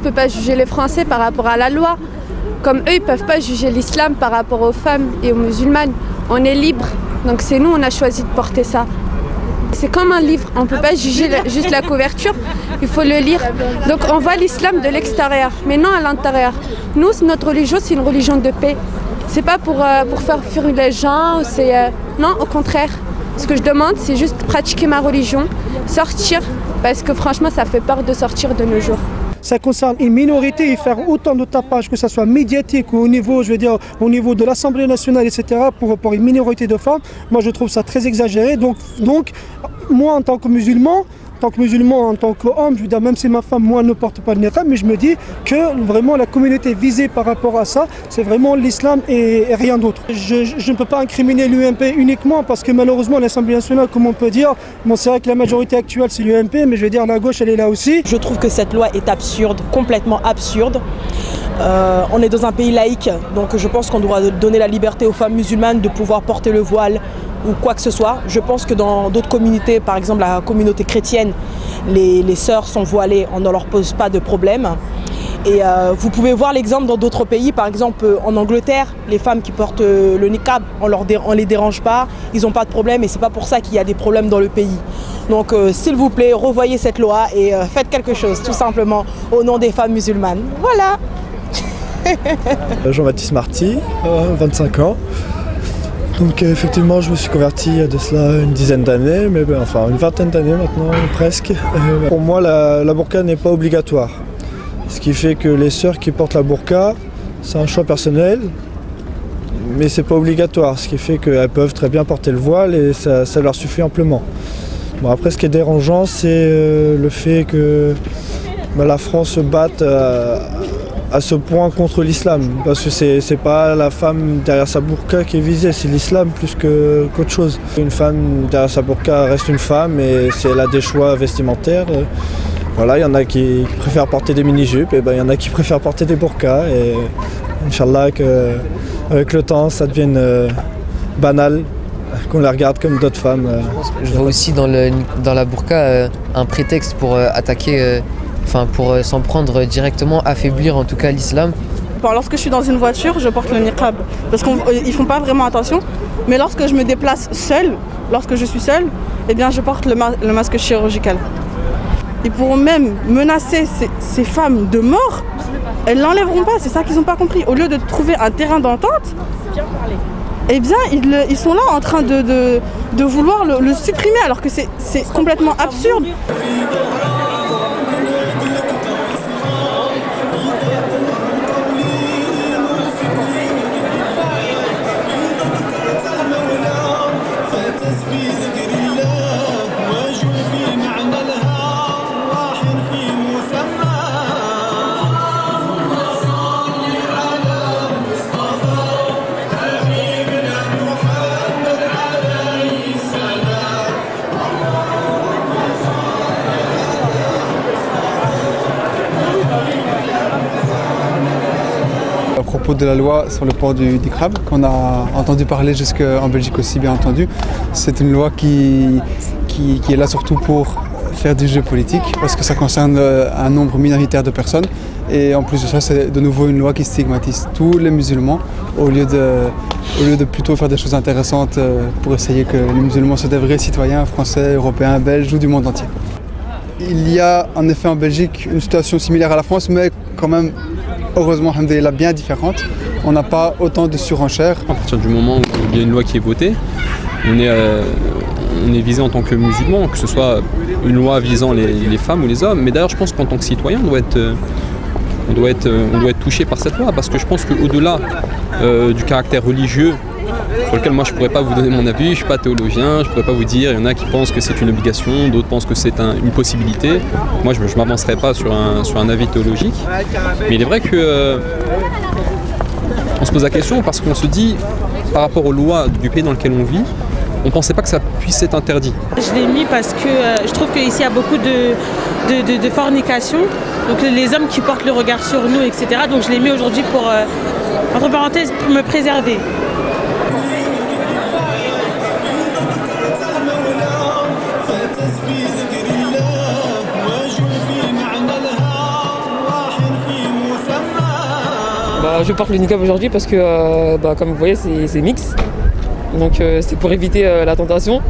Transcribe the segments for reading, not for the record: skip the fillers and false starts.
peut pas juger les Français par rapport à la loi. Comme eux, ils peuvent pas juger l'islam par rapport aux femmes et aux musulmanes. On est libre, donc c'est nous, on a choisi de porter ça. C'est comme un livre, on ne peut pas juger juste la couverture, il faut le lire. Donc on voit l'islam de l'extérieur, mais non à l'intérieur. Nous, notre religion, c'est une religion de paix. C'est pas pour faire fuir les gens, non, au contraire. Ce que je demande, c'est juste pratiquer ma religion, sortir, parce que franchement, ça fait peur de sortir de nos jours. Ça concerne une minorité et faire autant de tapage, que ce soit médiatique ou au niveau, je veux dire, au niveau de l'Assemblée nationale, etc., pour une minorité de femmes, moi je trouve ça très exagéré. Donc moi en tant que musulman, en tant qu'homme, je veux dire, même si ma femme, moi, ne porte pas le niqab, mais je me dis que vraiment la communauté visée par rapport à ça, c'est vraiment l'islam et rien d'autre. Je ne peux pas incriminer l'UMP uniquement parce que malheureusement l'Assemblée nationale, comme on peut dire, bon, c'est vrai que la majorité actuelle c'est l'UMP, mais je veux dire la gauche elle est là aussi. Je trouve que cette loi est absurde, complètement absurde. On est dans un pays laïque, donc je pense qu'on doit donner la liberté aux femmes musulmanes de pouvoir porter le voile ou quoi que ce soit. Je pense que dans d'autres communautés, par exemple la communauté chrétienne, les sœurs sont voilées, on ne leur pose pas de problème. Et vous pouvez voir l'exemple dans d'autres pays, par exemple en Angleterre, les femmes qui portent le niqab, on les dérange pas, ils n'ont pas de problème et c'est pas pour ça qu'il y a des problèmes dans le pays. Donc s'il vous plaît, revoyez cette loi et faites quelque chose, tout simplement, au nom des femmes musulmanes. Voilà. Jean-Baptiste Marty, 25 ans. Donc effectivement, je me suis converti il y a de cela une dizaine d'années, mais enfin une vingtaine d'années maintenant, presque. Pour moi, la burqa n'est pas obligatoire. Ce qui fait que les sœurs qui portent la burqa, c'est un choix personnel, mais c'est pas obligatoire. Ce qui fait qu'elles peuvent très bien porter le voile et ça leur suffit amplement. Bon, après, ce qui est dérangeant, c'est le fait que la France se batte à ce point contre l'islam, parce que c'est pas la femme derrière sa burqa qui est visée, c'est l'islam plus qu'autre chose. Une femme derrière sa burqa reste une femme et si elle a des choix vestimentaires, voilà, il y en a qui préfèrent porter des mini-jupes, et il y en a qui préfèrent porter des burqas et Inch'Allah qu'avec le temps ça devienne banal, qu'on la regarde comme d'autres femmes. Je vois aussi dans la burqa un prétexte pour attaquer, pour s'en prendre directement, affaiblir en tout cas l'islam. Lorsque je suis dans une voiture, je porte le niqab, parce qu'ils font pas vraiment attention. Mais lorsque je me déplace seule, lorsque je suis seule, eh bien je porte le masque chirurgical. Ils pourront même menacer ces femmes de mort, elles l'enlèveront pas, c'est ça qu'ils n'ont pas compris. Au lieu de trouver un terrain d'entente, eh bien ils sont là en train de vouloir le supprimer, alors que c'est complètement absurde. À propos de la loi sur le port du niqab, qu'on a entendu parler jusqu'en Belgique aussi, bien entendu, c'est une loi qui est là surtout pour faire du jeu politique, parce que ça concerne un nombre minoritaire de personnes. Et en plus de ça, c'est de nouveau une loi qui stigmatise tous les musulmans, au lieu de plutôt faire des choses intéressantes pour essayer que les musulmans soient des vrais citoyens français, européens, belges ou du monde entier. Il y a en effet en Belgique une situation similaire à la France, mais quand même, heureusement, alhamdoulilah, bien différente. On n'a pas autant de surenchères. À partir du moment où il y a une loi qui est votée, on est visé en tant que musulman, que ce soit une loi visant les femmes ou les hommes. Mais d'ailleurs, je pense qu'en tant que citoyen, on doit être touché par cette loi, parce que je pense qu'au-delà du caractère religieux, sur lequel moi je ne pourrais pas vous donner mon avis, je ne suis pas théologien, je ne pourrais pas vous dire, il y en a qui pensent que c'est une obligation, d'autres pensent que c'est une possibilité. Moi je ne m'avancerai pas sur un avis théologique, mais il est vrai que on se pose la question parce qu'on se dit, par rapport aux lois du pays dans lequel on vit, on ne pensait pas que ça puisse être interdit. Je l'ai mis parce que je trouve qu'ici il y a beaucoup de fornication, donc les hommes qui portent le regard sur nous, etc. Donc je l'ai mis aujourd'hui pour, entre parenthèses, pour me préserver. Je porte le niqab aujourd'hui parce que, comme vous voyez, c'est mix. Donc c'est pour éviter la tentation.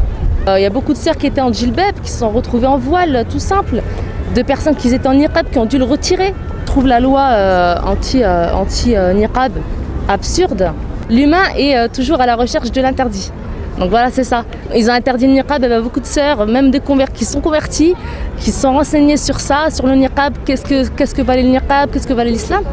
Il y a beaucoup de sœurs qui étaient en djilbab, qui se sont retrouvées en voile, tout simple. De personnes qui étaient en niqab, qui ont dû le retirer. Je trouve la loi anti-niqab absurde. L'humain est toujours à la recherche de l'interdit. Donc voilà, c'est ça. Ils ont interdit le niqab, il y a beaucoup de sœurs, même des qui sont converties, qui se sont renseignées sur ça, sur le niqab, qu'est-ce que valait le niqab, qu'est-ce que valait l'islam.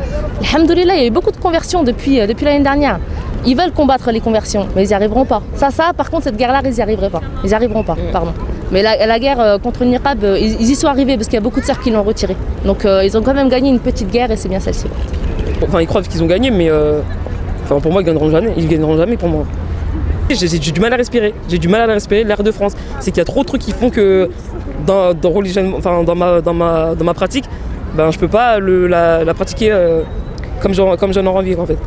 Alhamdoulilah, il y a eu beaucoup de conversions depuis l'année dernière. Ils veulent combattre les conversions, mais ils n'y arriveront pas. Ça, par contre, cette guerre-là, ils n'y arriveront pas. Ils n'y arriveront pas, pardon. Mais la guerre contre le niqab, ils y sont arrivés parce qu'il y a beaucoup de sœurs qui l'ont retiré. Donc ils ont quand même gagné une petite guerre et c'est bien celle-ci. Enfin, ils croient qu'ils ont gagné, mais pour moi, ils gagneront jamais. Ils gagneront jamais pour moi. J'ai du mal à respirer. J'ai du mal à respirer l'air de France. C'est qu'il y a trop de trucs qui font que dans ma pratique, je peux pas la pratiquer comme j'en ai envie en fait.